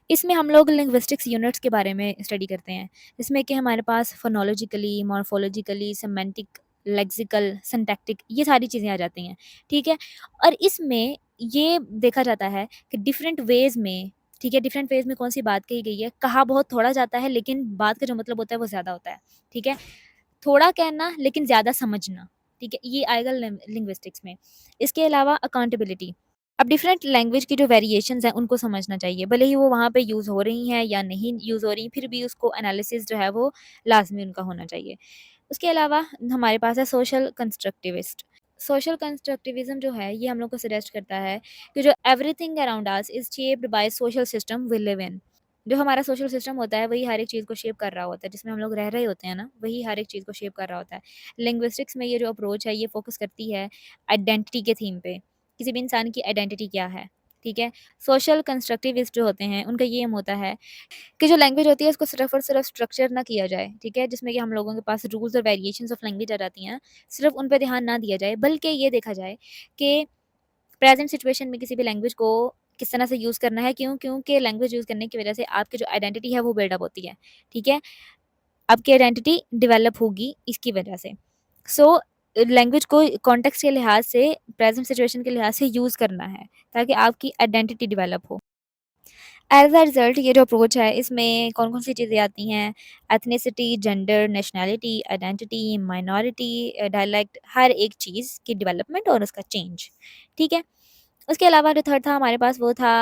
इसमें हम लोग लिंग्विस्टिक्स यूनिट्स के बारे में स्टडी करते हैं जिसमें कि हमारे पास फोनोलॉजिकली मॉर्फोलॉजिकली सेमेंटिक लेक्सिकल सिंटैक्टिक ये सारी चीज़ें आ जाती हैं ठीक है और इसमें ये देखा जाता है कि डिफरेंट वेज में ठीक है डिफरेंट वेज में कौन सी बात कही गई है कहा बहुत थोड़ा जाता है लेकिन बात का जो मतलब होता है वो ज़्यादा होता है ठीक है थोड़ा कहना लेकिन ज़्यादा समझना ठीक है ये आएगा लिंग्विस्टिक्स में इसके अलावा अकाउंटेबिलिटी अब डिफरेंट लैंग्वेज की जो वेरिएशंस हैं उनको समझना चाहिए भले ही वो वहाँ पे यूज़ हो रही हैं या नहीं यूज़ हो रही फिर भी उसको एनालिसिस जो है वो लाजमी उनका होना चाहिए उसके अलावा हमारे पास है सोशल कंस्ट्रक्टिविस्ट सोशल कंस्ट्रक्टिविज्म जो है ये हम लोग को सजेस्ट करता है कि जो everything around us is shaped by social system we live in जो हमारा सोशल सिस्टम होता है वही हर एक चीज़ को शेप कर रहा होता है जिसमें हम लोग रह रहे होते हैं ना वही हर एक चीज़ को शेप कर रहा होता है लिंग्विस्टिक्स में ये जो अप्रोच है ये फोकस करती है आइडेंटिटी के थीम पे किसी भी इंसान की आइडेंटिटी क्या है ठीक है सोशल कंस्ट्रक्टिविस्ट जो होते हैं उनका ये एम होता है कि जो लैंग्वेज होती है उसको सिर्फ और सिर्फ स्ट्रक्चर ना किया जाए, ठीक है? जिसमें कि हम लोगों के पास रूल्स और वेरिएशंस ऑफ लैंग्वेज आ जाती हैं, सिर्फ उन पे ध्यान ना दिया जाए, बल्कि ये देखा जाए कि प्रेज़ेंट सिचुएशन में किसी भी लैंग्वेज को किस तरह से यूज़ करना है, क्यों? क्योंकि लैंग्वेज यूज़ करने की वजह से आपकी जो आइडेंटिटी है वो बिल्डअप होती है, ठीक है? आपकी आइडेंटिटी डेवलप होगी इसकी वजह से। सो लैंग्वेज को कॉन्टेक्स्ट के लिहाज से, प्रेज़ेंट सिचुएशन के लिहाज से यूज़ करना है, ताकि आपकी आइडेंटिटी डेवलप हो। एज़ अ रिज़ल्ट ये जो अप्रोच है इसमें कौन-कौन सी चीज़ें आती हैं ethnicity, gender, nationality, identity, minority dialect हर एक चीज़ की डेवलपमेंट और उसका चेंज, ठीक है? उसके अलावा जो थर्ड था हमारे पास वो था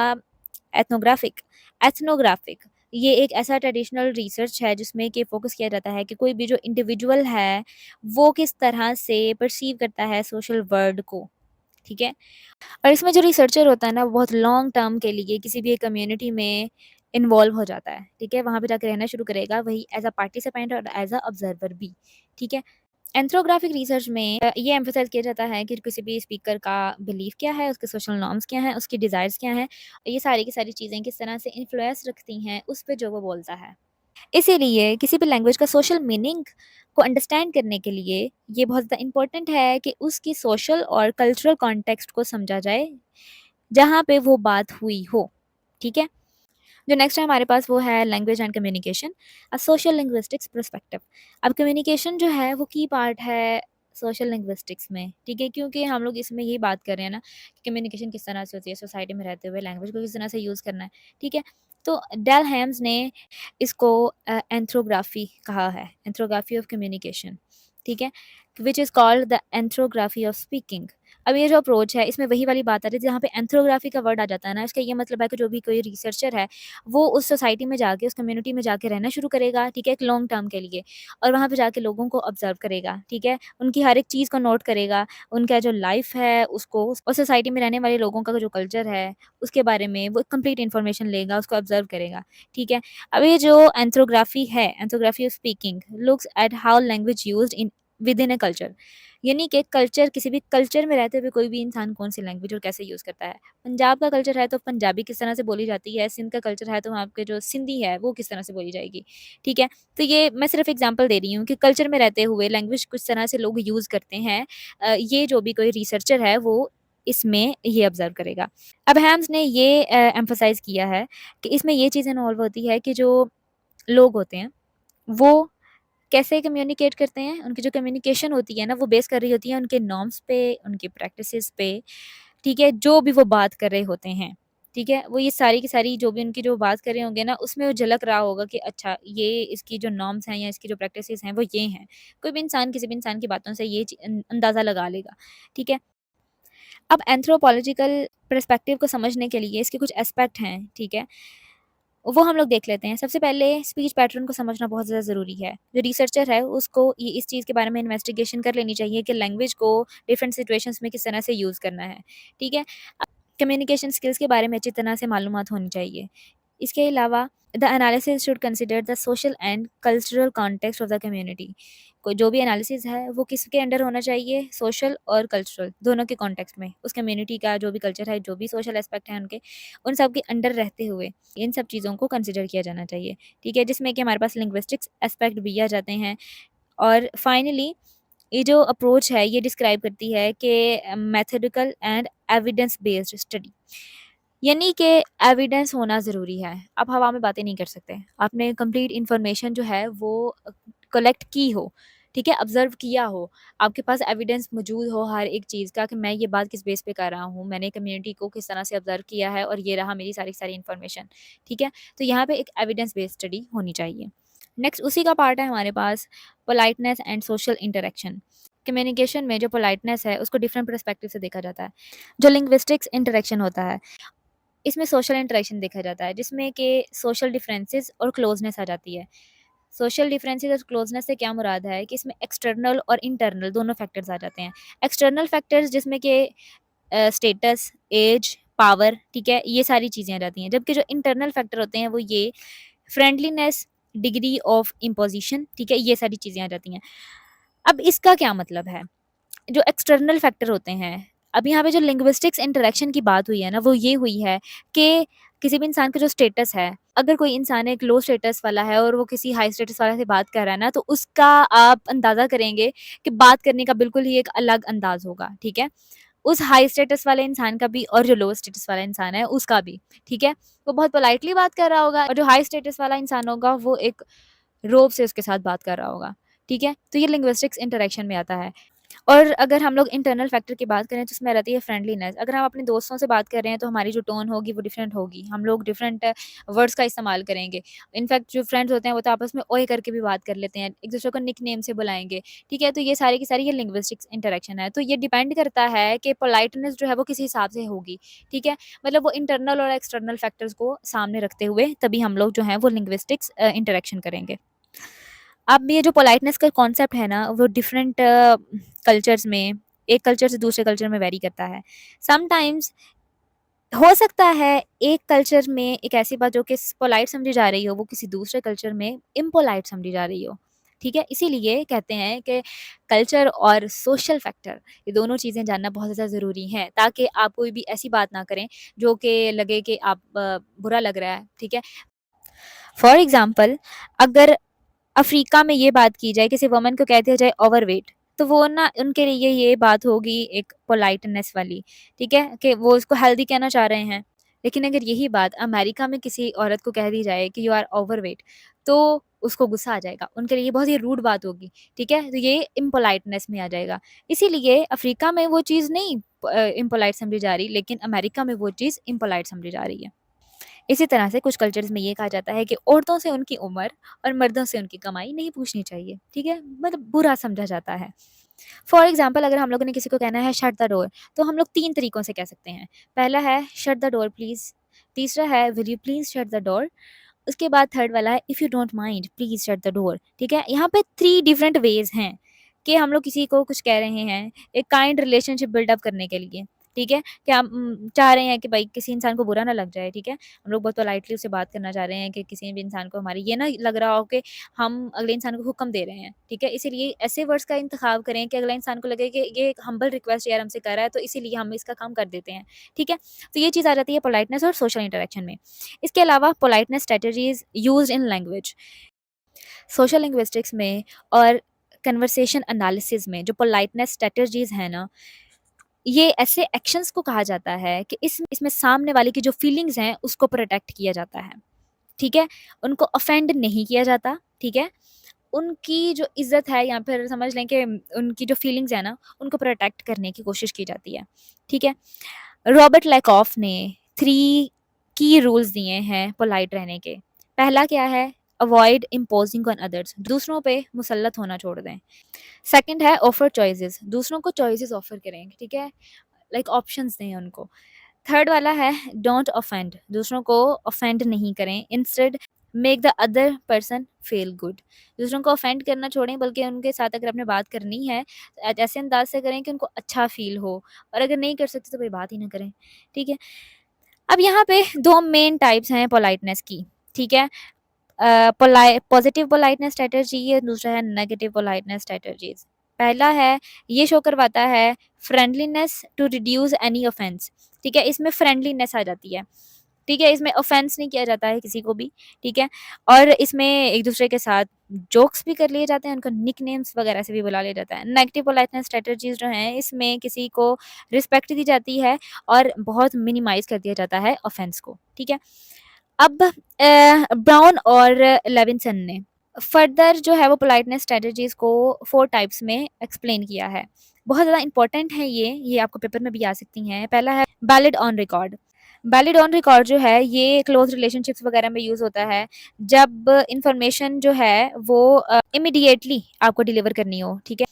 एथनोग्राफिक। एथनोग्राफिक ये एक ऐसा ट्रेडिशनल रिसर्च है जिसमें कि फ़ोकस किया जाता है कि कोई भी जो इंडिविजुअल है, वो किस तरह से परसीव करता है सोशल वर्ल्ड को, ठीक है? और इसमें जो रिसर्चर होता है ना, वो बहुत लॉन्ग टर्म के लिए किसी भी एक कम्युनिटी में इन्वॉल्व हो जाता है, ठीक है? वहाँ पे जाके रहना शुरू करेगा, वही एज़ अ पार्टिसिपेंट और एज़ अ ऑब्ज़र्वर भी, ठीक है? एंथ्रोग्राफिक रिसर्च में ये एम्फसाइज़ किया जाता है कि किसी भी स्पीकर का बिलीफ क्या है, उसके सोशल नॉर्म्स क्या हैं, उसकी डिज़ायर्स क्या हैं, ये सारी की सारी चीज़ें किस तरह से इन्फ्लुएंस रखती हैं उस पे जो वो बोलता है। इसीलिए किसी भी लैंग्वेज का सोशल मीनिंग को अंडरस्टैंड करने के लिए ये बहुत ज़्यादा इम्पोर्टेंट है कि उसकी सोशल और कल्चरल कॉन्टेक्स्ट को समझा जाए, जहाँ पे वो बात हुई हो, ठीक है? जो नेक्स्ट है हमारे पास वो है language and communication, social linguistics perspective. अब कम्युनिकेशन जो है वो की पार्ट है सोशल लिंग्विस्टिक्स में, ठीक है? क्योंकि हम लोग इसमें यही बात कर रहे हैं ना कि कम्युनिकेशन किस तरह से होती है सोसाइटी में रहते हुए, लैंग्वेज को किस तरह से यूज़ करना है, ठीक है? तो डेल हैम्स ने इसको एंथ्रोग्राफी कहा है, एंथ्रोग्राफी ऑफ कम्युनिकेशन, ठीक है? Which is called the ethnography of speaking. अब ये जो अप्रोच है इसमें वही वाली बात आ रही है जहाँ पे एंथ्रोग्राफी का वर्ड आ जाता है ना, इसका ये मतलब है कि जो भी कोई रिसर्चर है वो उस सोसाइटी में जाके, उस कम्युनिटी में जाके रहना शुरू करेगा, ठीक है? एक लॉन्ग टर्म के लिए, और वहाँ पे जाके लोगों को ऑब्ज़र्व करेगा, ठीक है? उनकी हर एक चीज़ को नोट करेगा, उनका जो लाइफ़ है उसको, और सोसाइटी में रहने वाले लोगों का जो कल्चर है, उसके बारे में वो कंप्लीट इन्फॉर्मेशन लेगा, उसको ऑब्ज़र्व करेगा, ठीक है? अब ये जो एंथ्रोग्राफी है, ethnography of speaking looks at how language used in within a culture, यानी कि कल्चर, किसी भी कल्चर में रहते हुए कोई भी इंसान कौन सी लैंग्वेज और कैसे यूज़ करता है। पंजाब का कल्चर है तो पंजाबी किस तरह से बोली जाती है, सिंध का कल्चर है तो वहाँ पे जो सिंधी है वो किस तरह से बोली जाएगी, ठीक है? तो ये मैं सिर्फ एग्जांपल दे रही हूँ कि कल्चर में रहते हुए लैंग्वेज किस तरह से लोग यूज़ करते हैं। ये जो भी कोई रिसर्चर है वो इसमें ये ऑब्ज़र्व करेगा। अब हैम्स ने ये एम्फसाइज़ किया है कि इसमें ये चीज़ इन्वॉल्व होती है कि जो लोग होते हैं वो कैसे कम्युनिकेट करते हैं, उनकी जो कम्युनिकेशन होती है ना, वो बेस कर रही होती है उनके नॉर्म्स पे, उनकी प्रैक्टिसेस पे, ठीक है? जो भी वो बात कर रहे होते हैं, ठीक है? वो ये सारी की सारी जो भी उनकी जो बात कर रहे होंगे ना, उसमें वो झलक रहा होगा कि अच्छा, ये इसकी जो नॉर्म्स हैं या इसकी जो प्रैक्टिसेस हैं, वो ये हैं। कोई भी इंसान किसी भी इंसान की बातों से ये अंदाज़ा लगा लेगा, ठीक है? अब एंथ्रोपोलॉजिकल पर्सपेक्टिव को समझने के लिए इसके कुछ एस्पेक्ट हैं, ठीक है? वो हम लोग देख लेते हैं। सबसे पहले स्पीच पैटर्न को समझना बहुत ज़्यादा ज़रूरी है। जो रिसर्चर है उसको ये इस चीज़ के बारे में इन्वेस्टिगेशन कर लेनी चाहिए कि लैंग्वेज को डिफरेंट सिचुएशंस में किस तरह से यूज़ करना है, ठीक है? कम्युनिकेशन स्किल्स के बारे में अच्छी तरह से मालूमात होनी चाहिए। इसके अलावा the analysis should consider the social and cultural context of the community. कोई जो भी एनालिसिस है वो किसके अंडर होना चाहिए, सोशल और कल्चरल दोनों के कॉन्टेक्स्ट में। उस कम्युनिटी का जो भी कल्चर है, जो भी सोशल एस्पेक्ट है उनके, उन सब के अंडर रहते हुए इन सब चीज़ों को कंसिडर किया जाना चाहिए, ठीक है? जिसमें कि हमारे पास लिंग्विस्टिक्स एस्पेक्ट भी आ जाते हैं। और फाइनली ये जो अप्रोच है ये डिस्क्राइब करती है कि methodical and evidence based study, यानी कि एविडेंस होना ज़रूरी है। आप हवा में बातें नहीं कर सकते। आपने कंप्लीट इन्फॉर्मेशन जो है वो कलेक्ट की हो, ठीक है? ऑब्ज़र्व किया हो, आपके पास एविडेंस मौजूद हो हर एक चीज़ का कि मैं ये बात किस बेस पे कर रहा हूँ, मैंने कम्युनिटी को किस तरह से ऑब्ज़र्व किया है और ये रहा मेरी सारी की सारी इन्फॉर्मेशन, ठीक है? तो यहाँ पे एक एविडेंस बेस्ड स्टडी होनी चाहिए। नेक्स्ट उसी का पार्ट है हमारे पास politeness and social interaction. Communication में जो पोलाइटनेस है उसको डिफरेंट पर्सपेक्टिव से देखा जाता है। जो लिंग्विस्टिक्स इंटरैक्शन होता है इसमें सोशल इंटरेक्शन देखा जाता है जिसमें कि सोशल डिफरेंसेस और क्लोजनेस आ जाती है। सोशल डिफरेंसेस और क्लोजनेस से क्या मुराद है कि इसमें एक्सटर्नल और इंटरनल दोनों फैक्टर्स आ जाते हैं। एक्सटर्नल फैक्टर्स जिसमें कि स्टेटस, एज, पावर, ठीक है? ये सारी चीज़ें आ जाती हैं। जबकि जो इंटरनल फैक्टर होते हैं वो ये फ्रेंडलीनेस, डिग्री ऑफ इम्पोज़िशन, ठीक है? ये सारी चीज़ें आ जाती हैं। अब इसका क्या मतलब है? जो एक्सटर्नल फैक्टर होते हैं, अब यहाँ पे जो लिंग्विस्टिक्स इंटरैक्शन की बात हुई है ना, वो ये हुई है कि किसी भी इंसान का जो स्टेटस है, अगर कोई इंसान एक लो स्टेटस वाला है और वो किसी हाई स्टेटस वाले से बात कर रहा है ना, तो उसका आप अंदाज़ा करेंगे कि बात करने का बिल्कुल ही एक अलग अंदाज़ होगा, ठीक है? उस हाई स्टेटस वाले इंसान का भी और जो लो स्टेटस वाला इंसान है, उसका भी, ठीक है? वो बहुत पोलाइटली बात कर रहा होगा और जो हाई स्टेटस वाला इंसान होगा, वो एक रोब से उसके साथ बात कर रहा होगा, ठीक है? तो ये लिंग्विस्टिक्स इंटरैक्शन में आता है। और अगर हम लोग इंटरनल फैक्टर की बात करें तो उसमें रहती है फ्रेंडलीनेस। अगर हम अपने दोस्तों से बात कर रहे हैं तो हमारी जो टोन होगी वो डिफरेंट होगी। हम लोग डिफरेंट वर्ड्स का इस्तेमाल करेंगे। इनफैक्ट जो फ्रेंड्स होते हैं वो तो आपस में ओए करके भी बात कर लेते हैं। एक-दूसरे को निकनेम से बुलाएँगे, ठीक है? तो ये सारी की सारी ये लिंग्विस्टिक्स इंटरैक्शन है। तो ये डिपेंड करता है कि पोलाइटनेस जो है वो किस हिसाब से होगी, ठीक है? मतलब वो इंटरनल और एक्सटर्नल फैक्टर्स को सामने रखते हुए तभी हम लोग जो हैं वो लिंग्विस्टिक्स इंटरैक्शन करेंगे। अब ये जो पोलाइटनेस का कॉन्सेप्ट है ना, वो डिफरेंट कल्चर्स में, एक कल्चर से दूसरे कल्चर में वेरी करता है। समटाइम्स हो सकता है एक कल्चर में एक ऐसी बात जो कि पोलाइट समझी जा रही हो, वो किसी दूसरे कल्चर में इम्पोलाइट समझी जा रही हो, ठीक है? इसीलिए कहते हैं कि कल्चर और सोशल फैक्टर ये दोनों चीज़ें जानना बहुत ज़्यादा ज़रूरी है, ताकि आप कोई भी ऐसी बात ना करें जो कि लगे कि आप बुरा लग रहा है, ठीक है? फॉर एग्ज़ाम्पल अगर अफ्रीका में ये बात की जाए, किसी वुमन को कह दिया जाए ओवरवेट, तो वो ना उनके लिए ये बात होगी एक पोलाइटनेस वाली, ठीक है? कि वो उसको हेल्दी कहना चाह रहे हैं। लेकिन अगर यही बात अमेरिका में किसी औरत को कह दी जाए कि यू आर ओवरवेट, तो उसको गुस्सा आ जाएगा, उनके लिए ये बहुत ही रूड बात होगी, ठीक है? तो ये इम्पोलाइटनेस में आ जाएगा। इसीलिए अफ्रीका में वो चीज़ नहीं इम्पोलाइट समझी जा रही, लेकिन अमेरिका में वो चीज़ इम्पोलाइट समझी जा रही है। इसी तरह से कुछ कल्चर्स में ये कहा जाता है कि औरतों से उनकी उम्र और मर्दों से उनकी कमाई नहीं पूछनी चाहिए, ठीक है? मतलब बुरा समझा जाता है। फॉर एग्ज़ाम्पल अगर हम लोगों ने किसी को कहना है शट द डोर, तो हम लोग 3 तरीकों से कह सकते हैं। पहला है शट द डोर प्लीज़, तीसरा है will you please shut the door, उसके बाद थर्ड वाला है if you don't mind please shut the door, ठीक है? यहाँ पे 3 डिफरेंट वेज़ हैं कि हम लोग किसी को कुछ कह रहे हैं, एक काइंड रिलेशनशिप बिल्ड अप करने के लिए, ठीक है? कि हम चाह रहे हैं कि भाई किसी इंसान को बुरा ना लग जाए, ठीक है? हम लोग बहुत पोलाइटली उससे बात करना चाह रहे हैं कि किसी भी इंसान को हमारी ये ना लग रहा हो कि हम अगले इंसान को हुक्म दे रहे हैं, ठीक है? इसीलिए ऐसे वर्ड्स का इंतखाब करें कि अगला इंसान को लगे कि ये एक हम्बल रिक्वेस्ट यार हमसे कर रहा है, तो इसीलिए हम इसका काम कर देते हैं, ठीक है? तो ये चीज़ आ जाती है पोलाइटनेस और सोशल इंटरैक्शन में। इसके अलावा politeness strategies used in language, social linguistics में और कन्वर्सेशन एनालिसिस में जो पोलाइटनेस स्ट्रैटेजीज़ हैं ना, ये ऐसे एक्शंस को कहा जाता है कि इसमें सामने वाले की जो फीलिंग्स हैं उसको प्रोटेक्ट किया जाता है, ठीक है? उनको ऑफेंड नहीं किया जाता, ठीक है? उनकी जो इज़्ज़त है या फिर समझ लें कि उनकी जो फीलिंग्स है ना, उनको प्रोटेक्ट करने की कोशिश की जाती है, ठीक है? रॉबर्ट लैकॉफ ने 3 की रूल्स दिए हैं पोलाइट रहने के। पहला क्या है? अवॉइड इम्पोजिंग ऑन अदर्स, दूसरों पे मुसल्लत होना छोड़ दें। सेकंड है ऑफर चॉइसेस, दूसरों को चॉइसेस ऑफर करें, ठीक है? लाइक ऑप्शंस दें उनको। थर्ड वाला है डोंट ऑफेंड, दूसरों को ऑफेंड नहीं करें, instead make the other person feel good, दूसरों को ऑफेंड करना छोड़ें बल्कि उनके साथ अगर आपने बात करनी है ऐसे अंदाज से करें कि उनको अच्छा फील हो, और अगर नहीं कर सकते तो कोई बात ही ना करें, ठीक है? अब यहाँ पे 2 मेन टाइप्स हैं पोलाइटनेस की, ठीक है? पॉजिटिव पोलाइटनेस स्ट्रैटेजी है, दूसरा है नेगेटिव पोलाइटनेस स्ट्रैटेजीज। पहला है, ये शो करवाता है friendliness to reduce any offence, ठीक है? इसमें फ्रेंडलीनेस आ जाती है, ठीक है? इसमें ऑफेंस नहीं किया जाता है किसी को भी, ठीक है? और इसमें एक दूसरे के साथ जोक्स भी कर लिए जाते हैं, उनको निक नेम्स वगैरह से भी बुला लिया जाता है। नेगेटिव पोलाइटनेस स्ट्रैटेजीज जो हैं इसमें किसी को रिस्पेक्ट दी जाती है और बहुत मिनिमाइज कर दिया जाता है ऑफेंस को, ठीक है? अब ब्राउन और लेविंसन ने फर्दर जो है वो पोलाइटनेस स्ट्रैटेजीज़ को 4 टाइप्स में एक्सप्लेन किया है। बहुत ज़्यादा इंपॉर्टेंट है ये आपको पेपर में भी आ सकती हैं। पहला है valid on record. Valid on record जो है ये क्लोज़ रिलेशनशिप्स वगैरह में यूज़ होता है, जब इन्फॉर्मेशन जो है वो इमीडिएटली आपको डिलीवर करनी हो, ठीक है?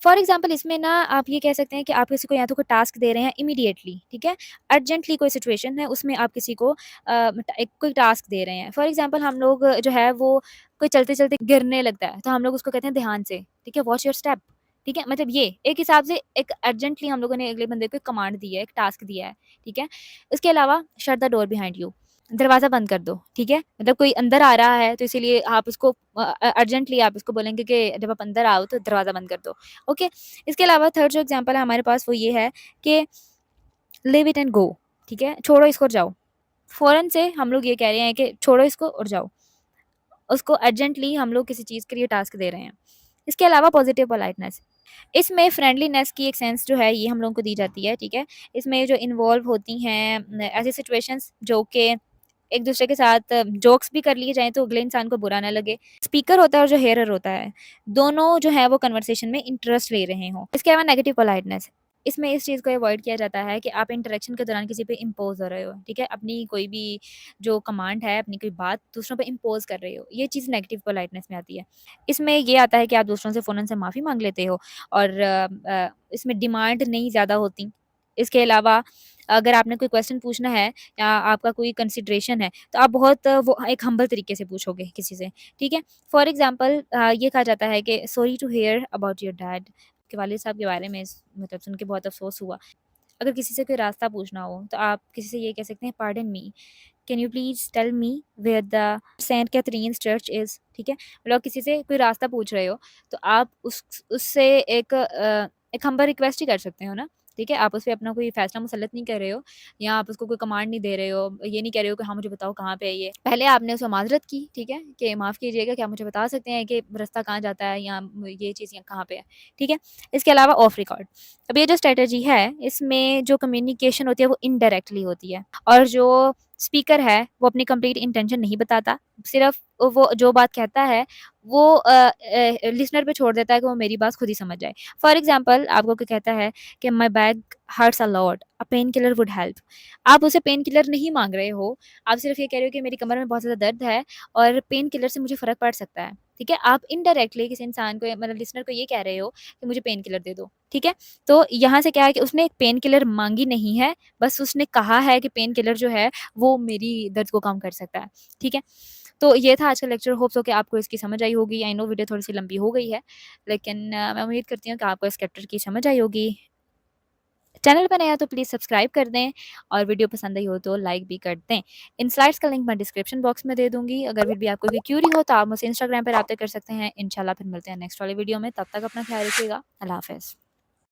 फॉर एग्जाम्पल इसमें ना आप ये कह सकते हैं कि आप किसी को या तो कोई टास्क दे रहे हैं इमीडिएटली, ठीक है? अर्जेंटली कोई सिचुएशन है उसमें आप किसी को एक कोई टास्क दे रहे हैं। फॉर एग्जाम्पल हम लोग जो है वो कोई चलते-चलते गिरने लगता है, तो हम लोग उसको कहते हैं ध्यान से, ठीक है? वॉच योर स्टेप, ठीक है? मतलब ये एक हिसाब से एक अर्जेंटली हम लोगों ने अगले बंदे को एक कमांड दी है, एक टास्क दिया है, ठीक है? इसके अलावा shut the door behind you, दरवाज़ा बंद कर दो, ठीक है? मतलब कोई अंदर आ रहा है तो इसीलिए आप उसको अर्जेंटली आप उसको बोलेंगे कि जब आप अंदर आओ तो दरवाज़ा बंद कर दो, ओके? इसके अलावा थर्ड जो एग्ज़ाम्पल है हमारे पास वो ये है कि लीव इट एंड गो, ठीक है? छोड़ो इसको और जाओ। फ़ौरन से हम लोग ये कह रहे हैं कि छोड़ो इसको और जाओ। उसको अर्जेंटली हम लोग किसी चीज़ के लिए टास्क दे रहे हैं। इसके अलावा पॉजिटिव पोलाइटनेस, इसमें फ्रेंडलीनेस की एक सेंस जो है ये हम लोगों को दी जाती है, ठीक है? इसमें जो इन्वॉल्व होती हैं ऐसी सिचुएशंस जो कि एक दूसरे के साथ जोक्स भी कर लिए जाएँ तो अगले इंसान को बुरा ना लगे। स्पीकर होता है और जो हेयरर होता है, दोनों जो है वो कन्वर्सेशन में इंटरेस्ट ले रहे हों। इसके अलावा नेगेटिव पोलाइटनेस, इसमें इस चीज़ को अवॉइड किया जाता है कि आप इंटरेक्शन के दौरान किसी पे इम्पोज़ हो रहे हो, ठीक है? अपनी कोई भी जो कमांड है, अपनी कोई बात दूसरों पे इम्पोज़ कर रहे हो, ये चीज़ नेगेटिव पोलाइटनेस में आती है। इसमें ये आता है कि आप दूसरों से फ़ौरन से माफ़ी माँग लेते हो और इसमें डिमांड नहीं ज़्यादा होती। इसके अलावा अगर आपने कोई क्वेश्चन पूछना है या आपका कोई कंसिडरेशन है, तो आप बहुत वो एक हम्बल तरीके से पूछोगे किसी से, ठीक है? फॉर एग्ज़ाम्पल ये कहा जाता है कि sorry to hear about your dad, आपके वालिद साहब के बारे में मतलब सुन के बहुत अफ़सोस हुआ। अगर किसी से कोई रास्ता पूछना हो, तो आप किसी से ये कह सकते हैं pardon me, can you please tell me where the Saint Catherine's church is, ठीक है? मतलब किसी से कोई रास्ता पूछ रहे हो, तो आप उससे एक हम्बल रिक्वेस्ट ही कर सकते हो ना, ठीक है? आप उस पे अपना कोई फ़ैसला मुसल्लत नहीं कर रहे हो या आप उसको कोई कमांड नहीं दे रहे हो, ये नहीं कह रहे हो कि हाँ, मुझे बताओ कहाँ पे है ये। पहले आपने उससे माज़रत की, ठीक है? कि माफ़ कीजिएगा, क्या आप मुझे बता सकते हैं कि रास्ता कहाँ जाता है या ये चीज़ यहाँ कहाँ पे है, ठीक है? इसके अलावा ऑफ रिकॉर्ड, अब ये जो स्ट्रैटेजी है, इसमें जो कम्युनिकेशन होती है वो इनडायरेक्टली होती है और जो स्पीकर है वो अपनी कंप्लीट इंटेंशन नहीं बताता, सिर्फ़ वो जो बात कहता है वो लिसनर पे छोड़ देता है कि वो मेरी बात खुद ही समझ जाए। फॉर एग्ज़ाम्पल आपको कोई कहता है कि my back hurts a lot, a pain killer would help. आप उसे पेन किलर नहीं माँग रहे हो, आप सिर्फ़ ये कह रहे हो कि मेरी कमर में बहुत ज़्यादा दर्द है और पेन किलर से मुझे फ़र्क पड़ सकता है, ठीक है? आप इनडायरेक्टली किसी इंसान को मतलब लिसनर को ये कह रहे हो कि मुझे पेन किलर दे दो, ठीक है? तो यहाँ से क्या है कि उसने एक पेन किलर माँगी नहीं है, बस उसने कहा है कि पेन किलर जो है वो मेरी दर्द को कम कर सकता है, ठीक है? तो ये था आज का लेक्चर, होप सो कि आपको इसकी समझ आई होगी। आई नो वीडियो थोड़ी-सी लंबी हो गई है, लेकिन मैं उम्मीद करती हूँ कि आपको इस चैप्टर की समझ आई होगी। चैनल पे नए हैं तो प्लीज़ सब्सक्राइब कर दें और वीडियो पसंद आई हो तो लाइक भी कर दें। इन स्लाइड्स का लिंक मैं डिस्क्रिप्शन बॉक्स में दे दूँगी। अगर फिर भी आपको कोई क्यूरी हो तो आप मुझसे इंस्टाग्राम पे राब्ता कर सकते हैं। इंशाल्लाह फिर मिलते हैं नेक्स्ट वाली वीडियो में, तब तक अपना ख्याल रखिएगा। अल्लाह हाफ़िज़।